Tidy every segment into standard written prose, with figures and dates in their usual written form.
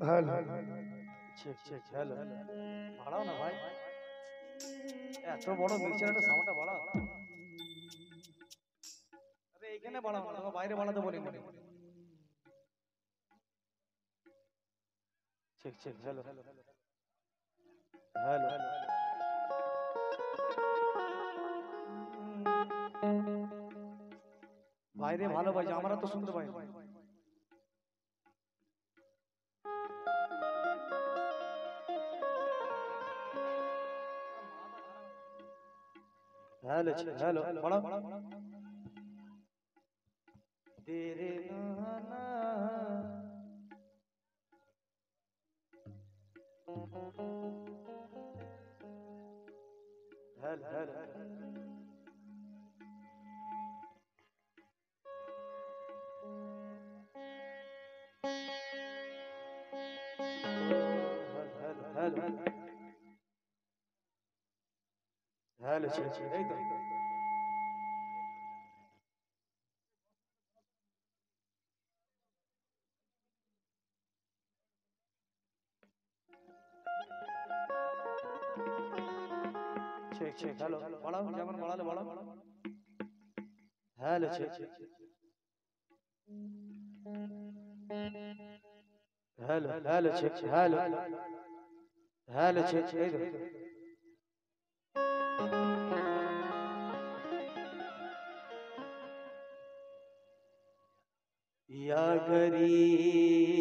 Hello check check hello বাড়াও না ভাই, এত বড় মিক্সারটা সাউন্ডটা বাড়াও। আরে এইখানে বাড়াও না, তোমার বাইরে বাড়াতে বলিনি। চেক চেক হ্যালো হ্যালো বাইরে ভালো বাজে, আমরা তো শুনতে পাই। हेलो हेलो बड़ा तेरे नाना hello hello hello hello hello check check hello বাড়াও, যেমন বাড়ালে বাড়াও। hello check hello hello check hello hello check এই তো या गरीब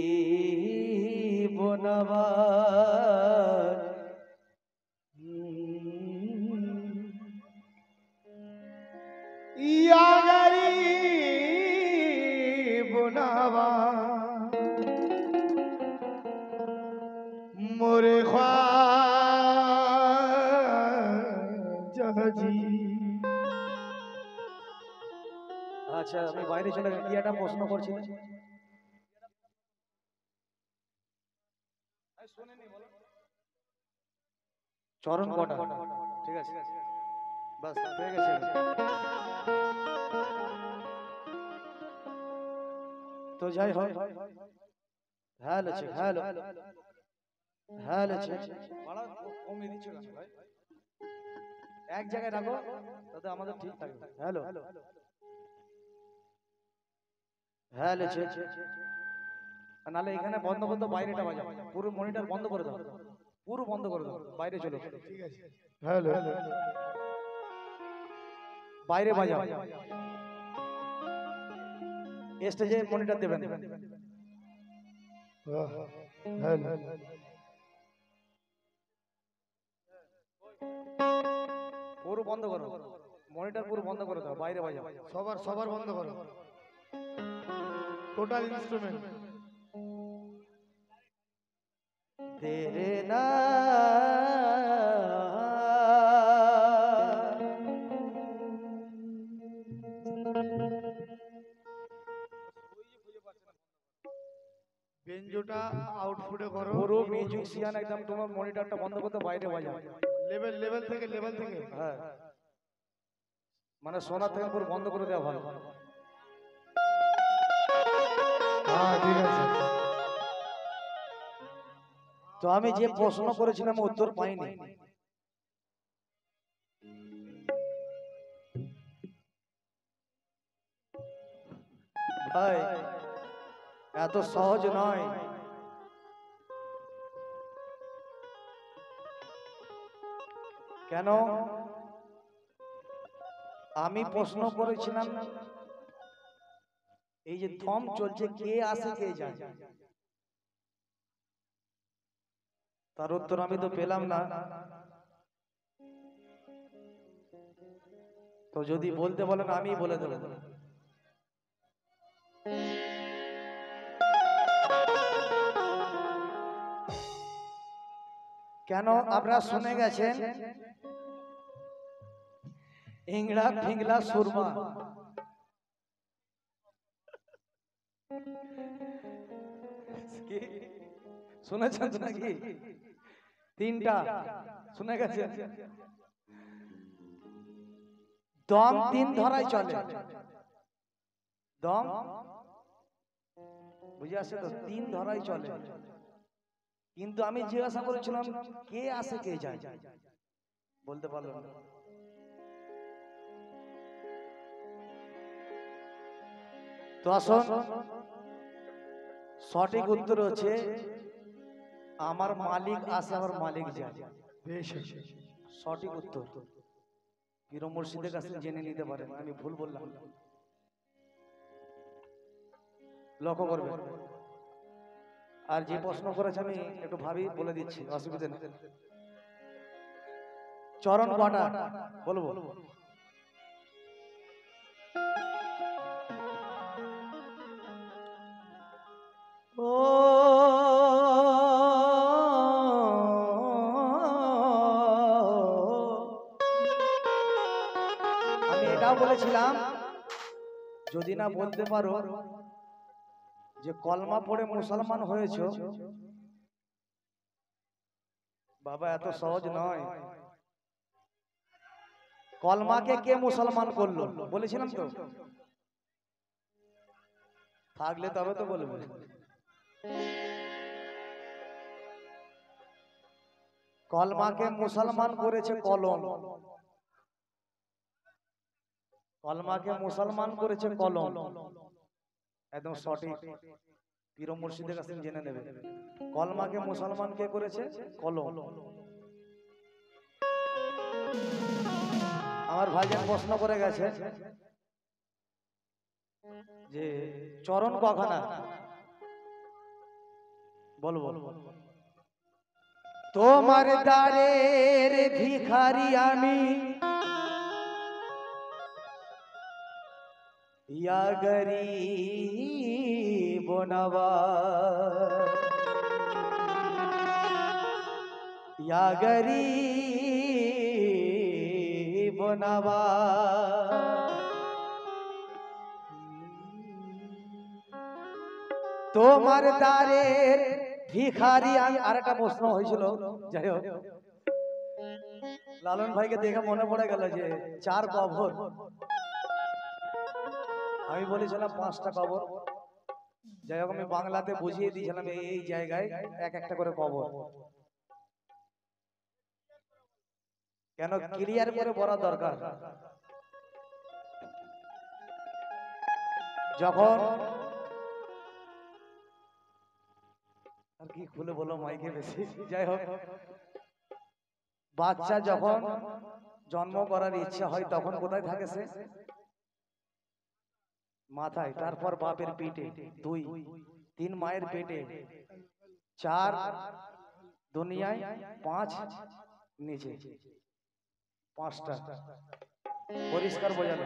नवाज या गरीब नवाज मोरे ख्वाजा जी। আচ্ছা আমি বাইরে চলে গেলাম, কি একটা প্রশ্ন করছিলেন? চরণ কটা? ঠিক আছে বাস হয়ে গেছে। তো যাই হোক hello check hello hello check বাড়া কমিয়ে দিচ্ছ কেন ভাই? এক জায়গায় রাখো তাতে আমাদের ঠিক থাকবে। হ্যালো হ্যালো চেক নালে এখানে বন্ধ করতে, বাইরেটা বাজাও, পুরো মনিটর বন্ধ করে দাও, পুরো বন্ধ করে দাও, বাইরে চলো। ঠিক আছে हेलो বাইরে বাজাও, স্টেজে মনিটর দেবেন। हेलो পুরো বন্ধ করো, মনিটর পুরো বন্ধ করে দাও, বাইরে বাজাও। সবার সবার বন্ধ করো, টোটাল ইনস্ট্রুমেন্ট। तेरे ना বেঞ্জোটা আউটপুটে করো, পুরো মিউজিশিয়ান একদম তোমার মনিটরটা বন্ধ করতে, বাইরে বাজাও। লেভেল লেভেল থেকে লেভেল থেকে। হ্যাঁ মানে শোনার থেকে পুরো বন্ধ করে দেওয়া ভালো। হ্যাঁ ঠিক আছে। তো আমি যে প্রশ্ন করেছিলাম উত্তর পাইনি। ভাই এত সহজ নয়। কেন? আমি প্রশ্ন করেছিলাম এই যে থম চলছে, কে আসে কে যায়, তার উত্তর আমি তো পেলাম না। তো যদি বলতে বলেন আমি বলে দেব। কেন? আপনারা শুনে গেছেন ইংড়া ফিংলা সুরমা, শুনেছেন তো নাকি? তিনটা শুনে গেছেন। দম তিন ধরাই চলে, দম বুঝে আসছে তো, তিন ধরাই চলে। কিন্তু আমি জিজ্ঞাসা করেছিলাম কে আসে কে যায়, বলতে পারলো না। তো আসুন, সঠিক উত্তর হচ্ছে আমার মালিক আসে, আমার মালিক যায়। বেশ সঠিক উত্তর পীর মুর্শিদের কাছে জেনে নিতে পারেন, আমি ভুল বললাম না। লক্ষ্য করবেন। আর যে প্রশ্ন করেছে আমি একটু ভাবি বলে দিচ্ছি, অসুবিধা নেই। চরণ কটা বলবো? ও আমি এটাও বলেছিলাম যদি না বলতে পারো যে কলমা পড়ে মুসলমান হয়েছো, বাবা এত সহজ নয়। কলমাকে কে মুসলমান করলো বলেছিলাম তো, থাকলে তবে তো বলবো। কলমাকে মুসলমান করেছে কলম, কলমাকে মুসলমান করেছে কলম, একদম সঠিক। পীর মুর্শিদের কাছে জেনে নেবে কলমাকে মুসলমান কে করেছে, কলম। আমার ভাইজান প্রশ্ন করে গেছে যে চরণ কখানা বলবো? তোমার দ্বারের ভিখারি আমি, ইয়া গরিব নওয়াজ, ইয়া গরিব নওয়াজ। তোমার দ্বারের ভিখারি আমি। আরেকটা প্রশ্ন হয়েছিল, যাই হোক লালন ভাইকে দেখে মনে পড়ে গেল যে 4 কবর, আমি বলেছিলাম 5টা কবর। যাই হোক আমি বাংলাতে বুঝিয়ে দিয়েছিলাম এই জায়গায় এক একটা করে কবর, কেন ক্লিয়ার করে বলা দরকার। যখন আর কি খুলে বলো মাইকে বেশি, যাই হোক বাচ্চা যখন জন্ম করার ইচ্ছা হয় তখন কোথায় থাকে সে? মাথায়। তারপর বাপের পেটে 2, 3 মায়ের পেটে, 4 দুনিয়ায়, 5 নিচে, 5টা। পরিষ্কার বোঝালো।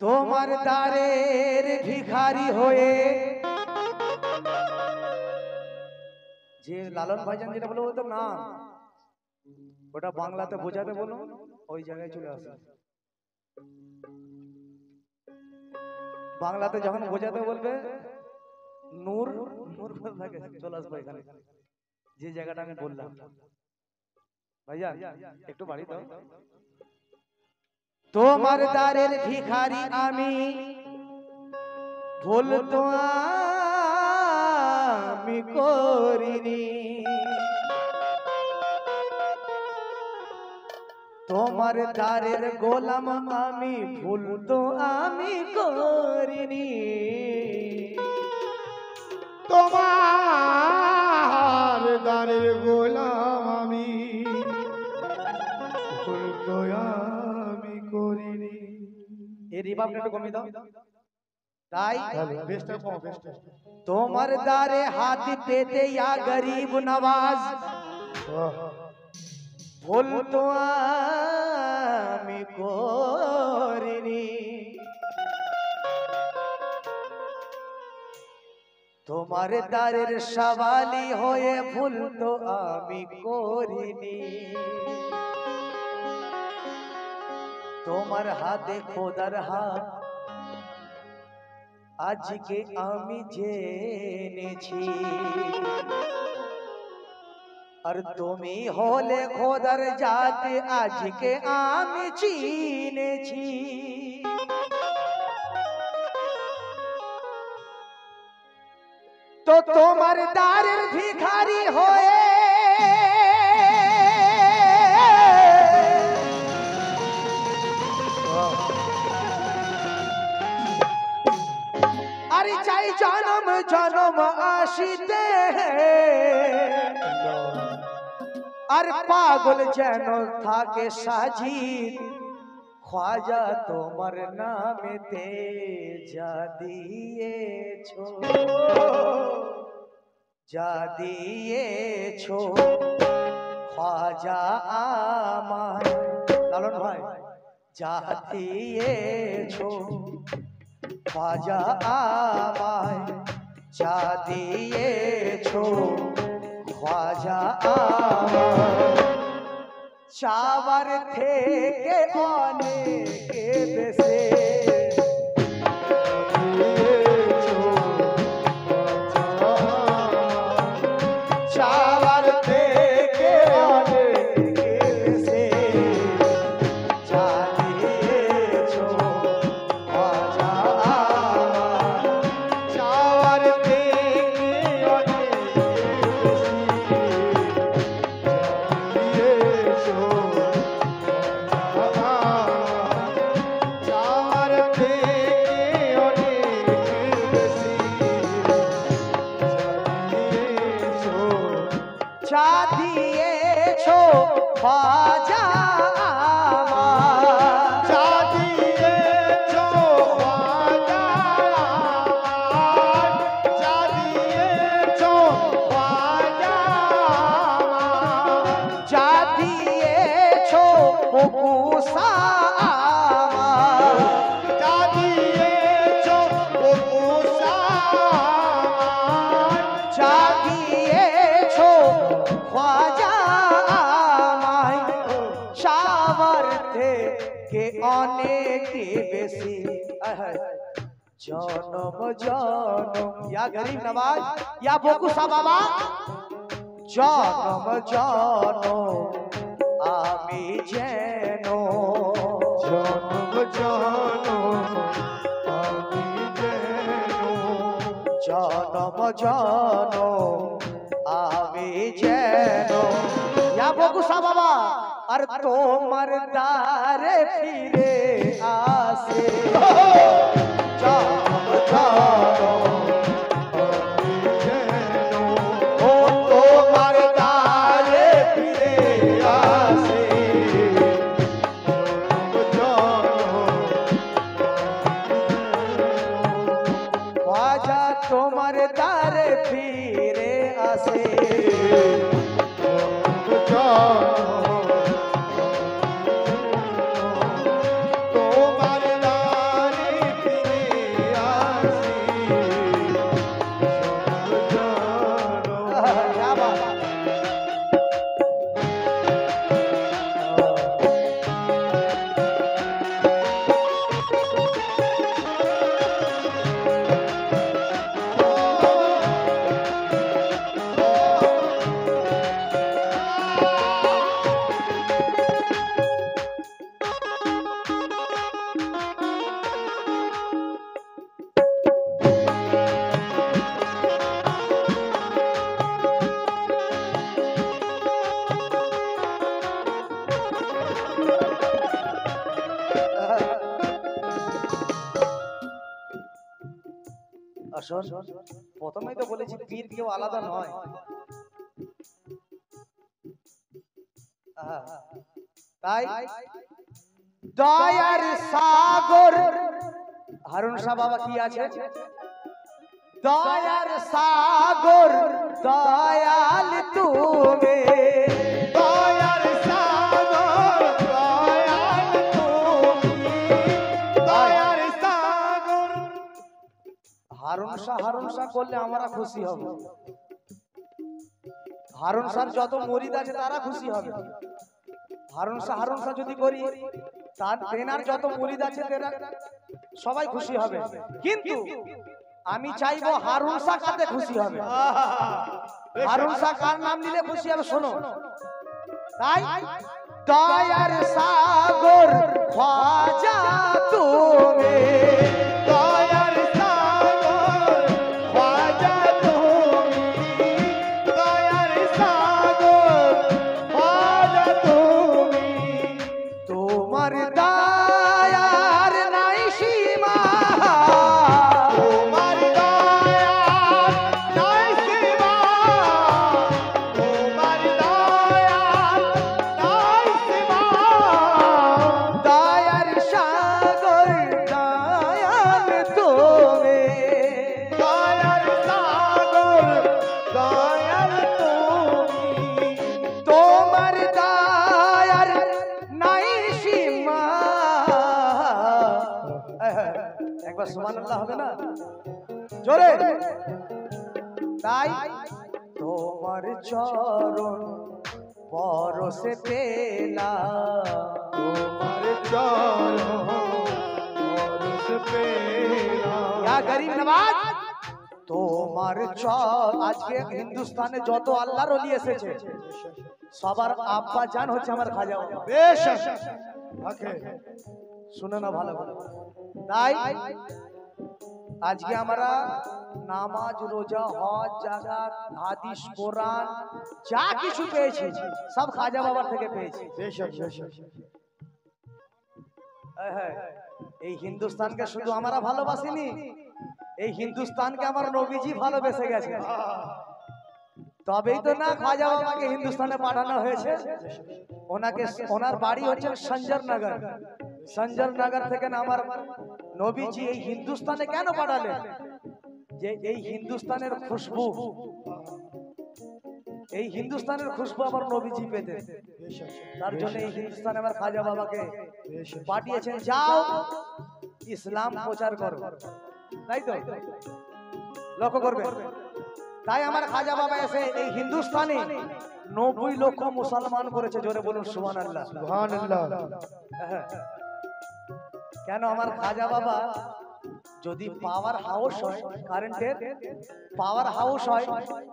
তোমার দ্বারের ভিখারি হয়ে, যে লালন ভাইজান যেটা বলে ওটা না, ওটা বাংলাতে বোঝাতে বলো, ওই জায়গায় চলে আসে। বাংলাতে যখন বোঝাতে বলবে নূর, নূর থাকে চলে আসবে এখানে, যে জায়গাটা আমি বললাম। ভাইজান একটু বাড়ি দাও। তোমার দ্বারের ভিখারি আমি, ভুল তো আমি করিনি, তোমার দ্বারের গোলাম আমি, ভুল তো আমি করিনি। তোমার দ্বারের গোলাম আমি, ভুল তো আমি করিনি। এই রিভাবটা একটু কমিয়ে দাও। তাই বেশটা কম, বেশটা। তোমার দ্বারে হাত পেতে ইয়া গরিব নওয়াজ, ভুল তো আমি করিনি। তোমার দ্বারের সওয়ালি হয়ে ভুল তো আমি করিনি। তোমার হাতে খোদার হাত আজকে আমি জেনেছি, আর তুমি হলে খোদার জাত আজকে আমি চিনেছি। তো তোমার দ্বারের ভিখারি হয়ে আরে চাই জনম জনম আসিতে আর পাগল যেন থাকে সাজিদ খ্বাজা তোমার নামেতে যা দিয়েছো যা দিয়েছো খ্বাজা আমায় লালন ভাই যা দিয়েছো খ্বাজা আমায় যা দিয়েছো খ্বাজা আমায় চাওয়ার থেকে অনেকে বেশি চাওয়ার থেকে অনেকে বেশি যা দিয়েছো খ্বাজা আমায় চাওয়ার থেকে অনেক বেশি দিয়েছো চাওয়ার থেকে অনেক বেশি দিয়েছো যা দিয়েছো খ্বাজা আমায় যা দিয়েছো খ্বাজা আমায় যা দিয়েছো খ্বাজা আমায় যা দিয়েছো মুসা আমায় যা দিয়েছো মুসা আমায় যা দিয়েছো খ্বাজা আমায় চাওয়ার থেকে অনেক বেশি জনম জনম ইয়া গরিব নওয়াজ ইয়া বকুসা বাবা জনম জনম আমি যেন জনম জনম আমি যেন জনম জনম আমি যেন ইয়া বকুসা বাবা আর তোমার দ্বারে ফিরে আসে জনম জনম আমি যেন ও তোমার দ্বারে ফিরে আসে জনম খ্বাজা তোমার দ্বারে ফিরে আসে তোমার দ্বারে ফিরে আসি क्या बात আসুন প্রথমেই তো বলেছি পীর কেউ আলাদা নয় তাই দয়ার সাগর হারুন শাহ বাবা কি আছে দয়ার সাগর দয়াল তুমি দয়ার সাগর দয়াল তুমি দয়ার সাগর হারুন শাহ করলে আমরা খুশি হব হারুন শাহ যত মুরিদ আছে তারা খুশি হবে হারুন শাহ যদি করি তার তেনার যত মুরিদ আছে তেনা সবাই খুশি হবে কিন্তু আমি চাইবো হারুন শাহ কাতে খুশি হবে হারুন শাহ কার নাম নিলে খুশি হবে শোনো তাই দয়ার সাগর খ্বাজা তুমি দয়ার সাগর খ্বাজা তুমি একবার সুবহানাল্লাহ হবে না জোরে তাই তোমার চরণ পরশে পেলাম তোমার চরণ পরশ পেলাম। ইয়া গরিব নওয়াজ তোমার আজকে হিন্দুস্তানে যত আল্লাহর ওলি এসেছে সবার আব্বা জান হচ্ছে আমার খাজা বাবা। বেশ ওকে শুনে না ভালো ভালো তাই আজকে আমরা নামাজ রোজা হজ জাকাত হাদিস কোরআন যা কিছু পেয়েছি সব খাজা বাবার থেকে পেয়েছি। বেশ বেশ এই হিন্দুস্তানকে শুধু আমরা ভালোবাসিনি, এই হিন্দুস্তানকে আমার নবীজি ভালোবেসে গেছে। তবেই তো না খাজা বাবাকে হিন্দুস্তানে পাঠানো হয়েছে। ওনাকে ওনার বাড়ি হচ্ছে সঞ্জরনগর। সঞ্জরনগর থেকে না আমার নবীজি এই হিন্দুস্তানে কেন পাঠালেন? যে এই হিন্দুস্তানের খুশবু, এই হিন্দুস্তানের খুশবু আমার নবীজি পেতেন। তার জন্য এই হিন্দুস্তানে আমার খাজা বাবাকে পাঠিয়েছেন, যাও ইসলাম প্রচার করো। তাই তো লক্ষ্য করবে। তাই আমার খাজা বাবা এসে এই হিন্দুস্তানে 90 লক্ষ মুসলমান করেছে। জোরে বলুন সুবহানাল্লাহ। সুবহানাল্লাহ। কেন আমার খাজা বাবা যদি পাওয়ার হাউস হয়, কারেন্টের পাওয়ার হাউস হয়,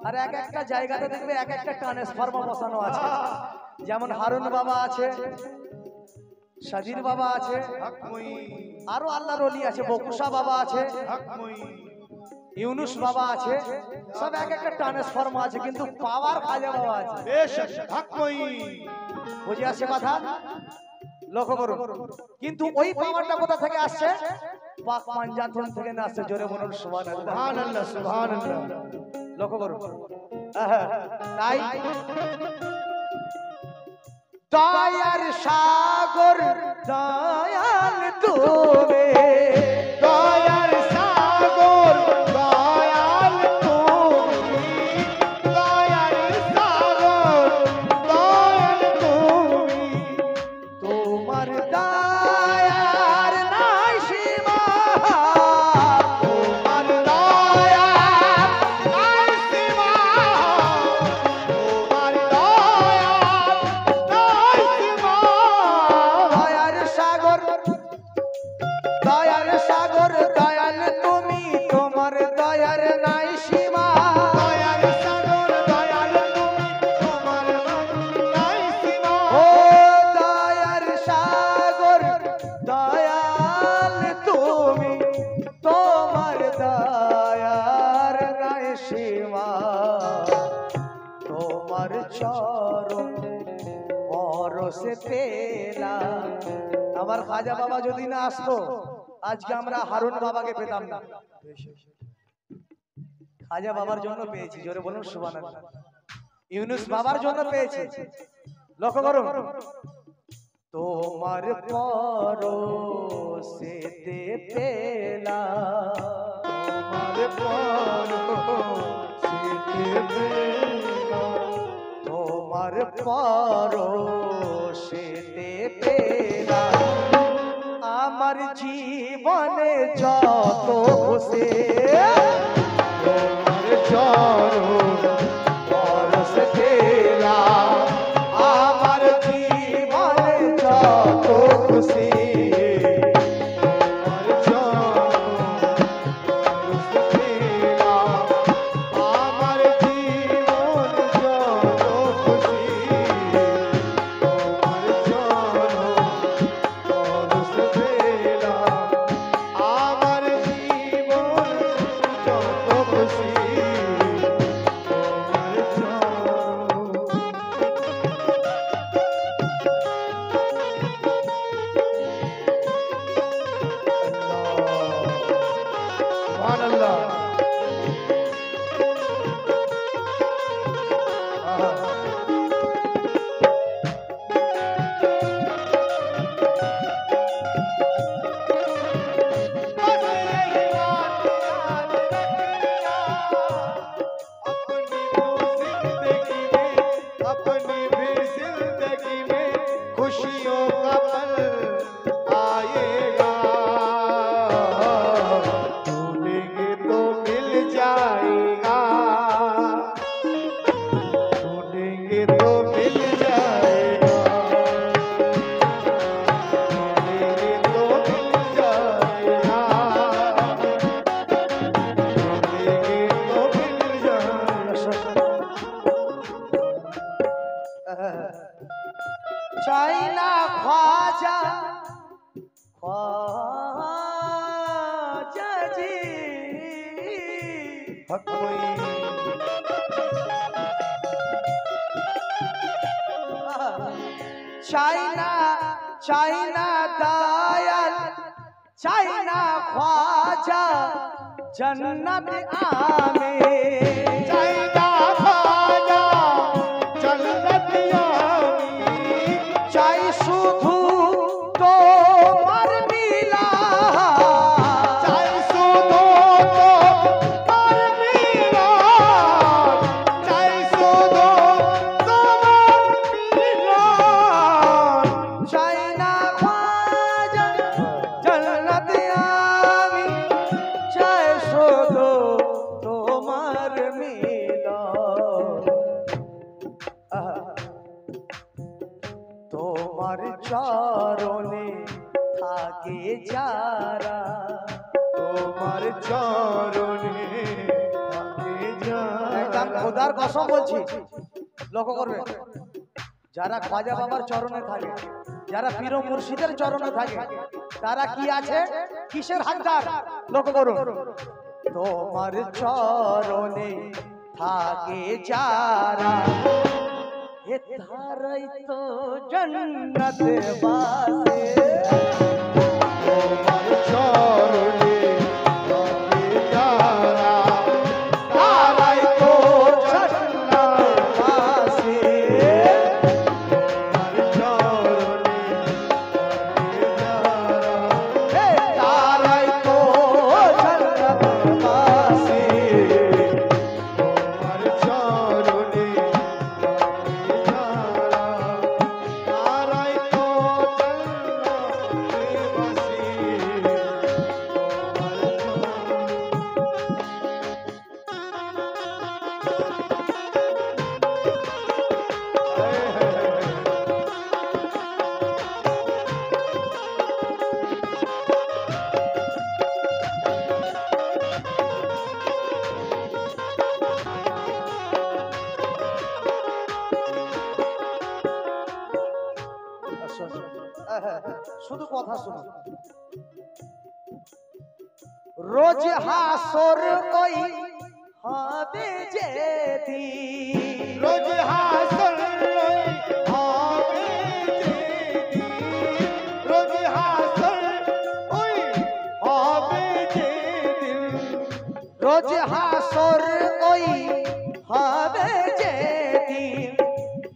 আর এক একটা জায়গাতে দেখবে এক একটা ট্রান্সফরমার বসানো আছে। যেমন হারুন বাবা আছে, সাজির বাবা আছে, আরো আল্লাহর ওলি আছে, বকুশা বাবা আছে, ইউনুস বাবা আছে, সব এক একটা ট্রান্সফরমার আছে, কিন্তু পাওয়ার খাজা বাবা আছে। বেশ হকমই বুঝে আসছে কথা? লক্ষ্য করুন। কিন্তু ওই পাওয়ারটা কোথা থেকে আসছে? পাক পাঞ্জাতন থেকে না আসছে। জোরে বলুন সুবহানাল্লাহ। সুবহানাল্লাহ সুবহানাল্লাহ। লক্ষ্য করুন। তাই দয়ার সাগর দয়াল তুমি, দয়ার সাগর দয়াল তুমি, দয়ার সাগর দয়াল তুমি, তোমার দয়ার নাই সীমা, তোমার দয়ার নাই সীমা, তোমার দয়ার নাই সীমা। দয়ার সাগর দয়াল তুমি, তোমার দয়ার নাই সীমা। দয়ার সাগর দয়াল তুমি, তোমার নাই সীমা। ও দয়ার সাগর দয়াল তুমি, তোমার দয়ার নাই সীমা। তোমার চরণ পরশে পেলাম। আমার খাজা বাবা যদি না আসতো আজকে আমরা হারুন বাবাকে পেতাম না। খাজা বাবার জন্য পেয়েছি। জোরে বলুন সুবহানাল্লাহ। ইউনুস বাবার জন্য পেয়েছি। লক্ষ্য করুন। তোমার পরশেতে পেলাম, তোমার পরশে পেলাম, তোমার পরশেতে পেলাম। আমার জীবনে যত খুশি তোমার চরণ পরশে পেলাম। আমার জীবনে যত খুশি তোমার চরণ পরশ পেলাম। আমার জীবন যত খুশি, তোমার চরণ পরশ পেলাম। আমার জীবন যত হকময়ী চাইনা দয়াল চাইনা খ্বাজা জন্নত আমে চাইনা খাজা জন্নত আমি চাই শুধু তোমার মিলা চাই শুধু তোমার মিলন চাই শুধু তোমার মিলন চাইনা খ্বাজা জন্নত আমি চাই শুধু তোমার মিলা তোমার চরণে থাকে যারা তোমার চরণে থাকে একদম খোদার কসম বলছি লক্ষ্য করবে যারা খাজা বাবার চরণে থাকে যারা পীর ও মুর্শিদের চরণে থাকে তারা কি আছে কিসের হাতদার লক্ষ্য করুন তোমার চরণে থাকে যারা এ তারাই তো জন্নত বাসে তোমার চরণে থাকে যারা তারাই তো জান্নাত বাসে তোমার চরণে থাকে যারা এ তারাই তো জন্নত বাসে তোমার চরণে থাকে যারা তারাই তো জান্নাতে বাসে শুধু কথা শুনো রোজ হাসর ওই হবে যেদিন রোজ হাসর হবে যেদিন রোজ হাসর ওই হবে যেদিন রোজ হাসর ওই হবে যেদিন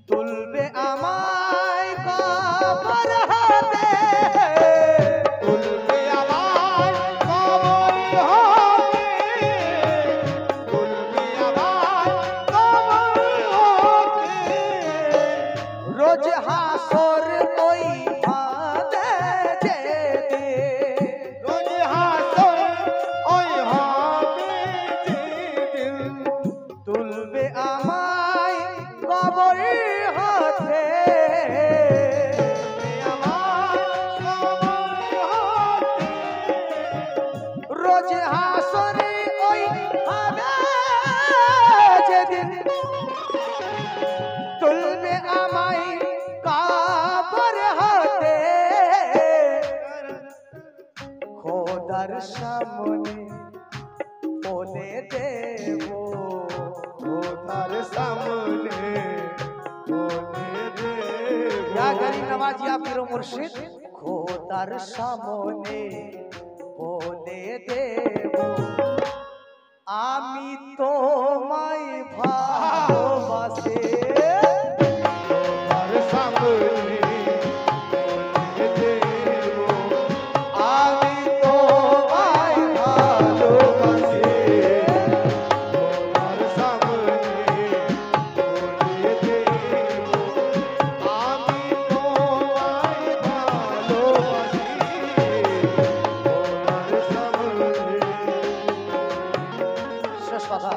তুলবে আমায় কবর হতে তুলবে আমার কবর হতে তুলবে আমার কবর হতে রোজ হাসর ওই হবে যেদিন রোজ হাসর ওই হবে যেদিন তুলবে আমায় কবর হতে আমার কবর হতে রোজ হাসরে ওই হবে যেদিন তুলবে আমায় কবর হতে খোদার সামনে বলে দেব তার সামনে বলে দেব ইয়া গরিব নওয়াজিয়া পীর ও মুর্শিদ খোদার সামনে বলে দেব আমি তোমায় ভালোবাসি তার সামনে বলে দেব আমি তোমায় ভালোবাসি তার সামনে বলে দেব আমি তোমায় ভালোবাসি তার সামনে শেষ কথা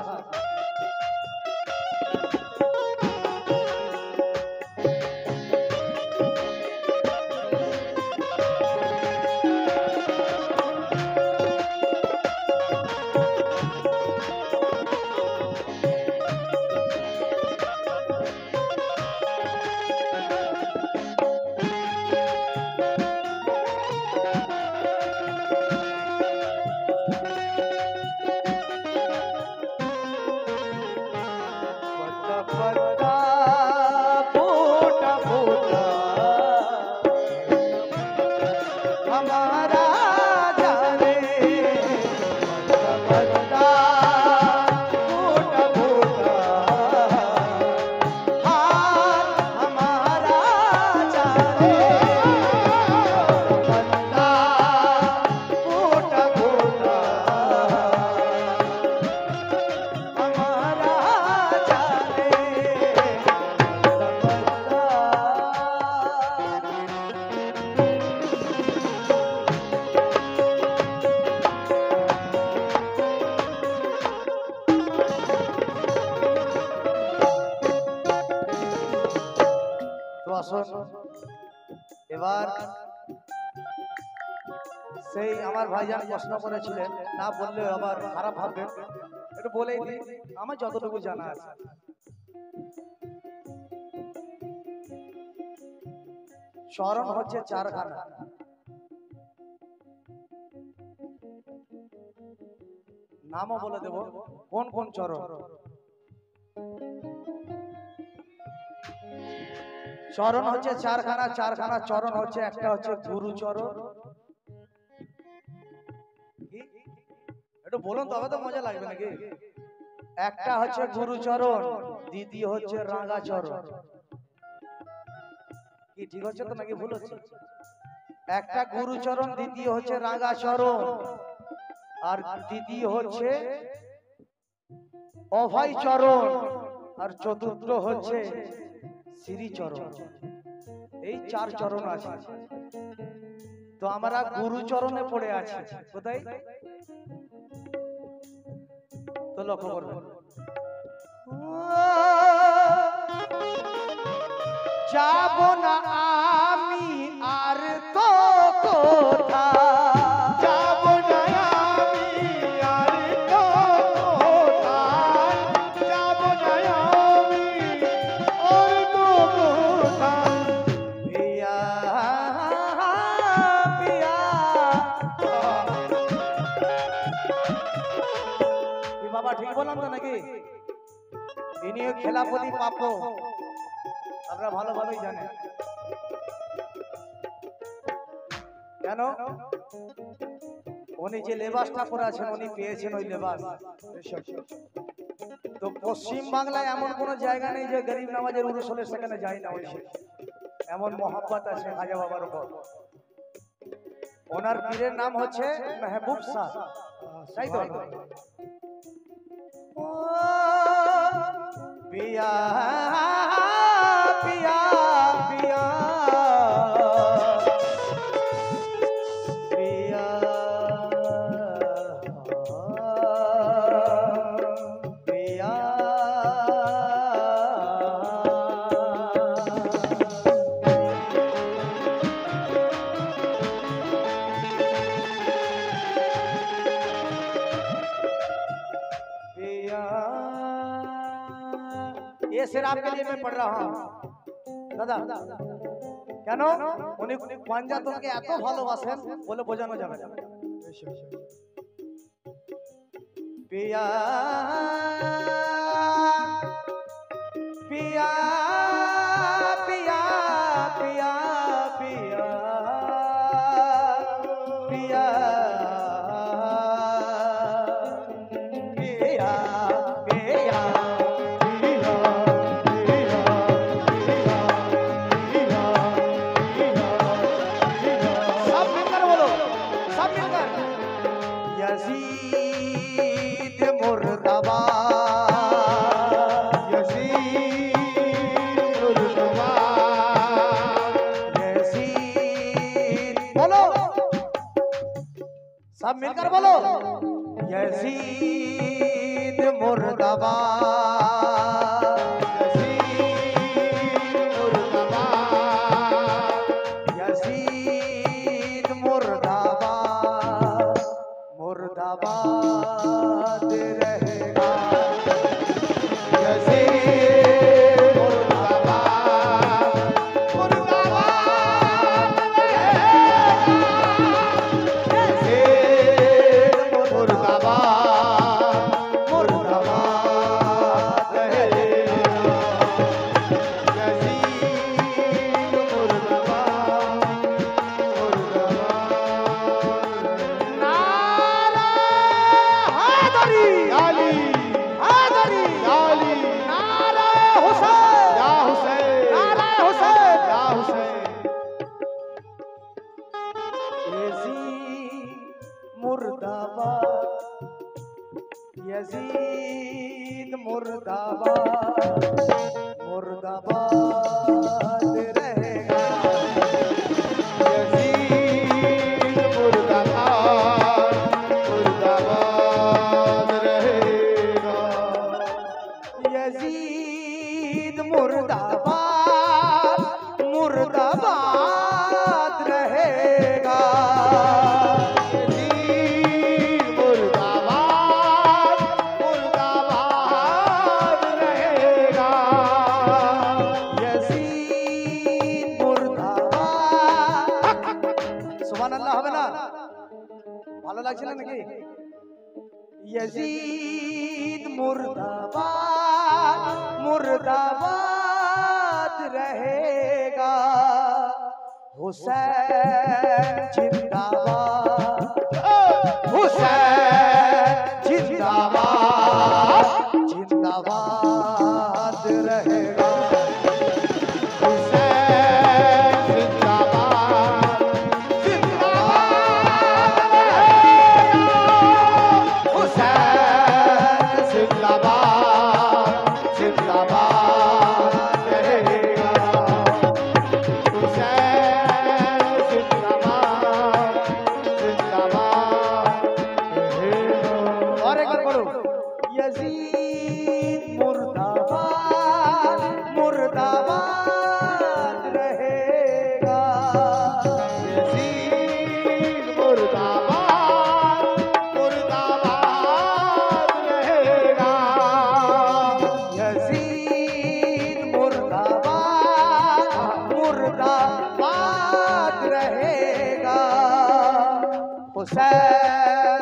বসুন। এবার সেই আমার ভাইজান প্রশ্ন করেছিলেন, না বললে আবার খারাপ ভাববেন, একটু বলেই দিই আমার যতটুকু জানা আছে। চরণ হচ্ছে চারখানা। নামও বলে দেব কোন কোন চরণ। চরণ হচ্ছে চারখানা, চারখানা চরণ হচ্ছে, একটা হচ্ছে গুরু চরণ। একটু বলুন তবে তো মজা লাগবে নাকি। একটা হচ্ছে গুরু চরণ, দ্বিতীয় হচ্ছে রাঙা চরণ। কি ঠিক হচ্ছে তো নাকি ভুল হচ্ছে? একটা গুরু চরণ, দ্বিতীয় হচ্ছে রাঙা চরণ, আর দ্বিতীয় হচ্ছে অভয় চরণ, আর চতুর্থ হচ্ছে শ্রীচরণ। এই চার চরণ আছে। তো আমরা গুরু চরণে পড়ে আছি। কোথায়? তো লক্ষ্য করবেন, যাব না আমি আর তো কোথায়, যাব না আমি আর তো কোথায়, যাব না আমি আর তো কোথায়। পিয়া পিয়া। কি বাবা ঠিক বললাম তো নাকি? ইনি খেলাপতি পাপ্প, আপনারা ভালোভাবেই জানেন। কেন? উনি যে লেবাসটা পরে আছেন, উনি পেয়েছেন ওই লেবাস। তো পশ্চিম বাংলায় এমন কোন জায়গা নেই যে গরিব নামাজের উরুস হলে সেখানে যায় না। এমন মহব্বত আছে খাজা বাবার উপর। ওনার পীরের নাম হচ্ছে মেহবুব শাহ, তাই তো? ও পিয়া পিয়া পিয়া পিয়া পিয়া। ये सिर आपके लिए मैं पढ़ रहा हूँ दादा। কেন? উনি পাঞ্জাতনকে এত ভালোবাসেন বলে বোঝানো যাবে না। পিয়া পিয়া পিয়া পিয়া পিয়া পিয়া पिया पिया। सब मिलकर बोलो, सब मिलकर। यजीद मुर्दाबाद, यजीद मुर्दाबाद, यजीद बोलो, सब मिलकर बोलो। यजीद मुर्दाबाद, यजीद मुर्दाबाद, मुर्दाबाद रहेगा। यजीद मुर्दाबाद, मुर्दाबाद रहेगा। यजीद मुर्दाबाद, मुर्दाबाद रहेगा। यजीद मुर्दाबाद, मुर्दाबाद। नारा हैदरी, अली हैदरी, अली नारा हुसैन, या हुसैन, नारा हुसैन। या हुसैन। यजीद मुर्दाबाद, यजीद मुर्दाबाद, मुर्दाबाद रहेगा। यजीद मुर्दाबाद, मुर्दाबाद रहेगा। यजीद मुर्दाबाद, देखिए यजीद मुर्दाबाद मुर्दाबाद रहेगा, हुसैन जिंदाबाद हुसैन जिंदाबाद जिंदाबाद रहेगा, हुसैन जिंदाबाद जिंदाबाद रहेगा, हुसैन जिंदाबाद जिंदाबाद रहेगा। और एक बार पढ़ो यजीद मुर्दाबाद मुर्दाबाद रहेगा, यजीद मुर्दाबाद मुर्दाबाद रहेगा, यजीद मुर्दाबाद मुर्दाबाद रहेगा, हुसैन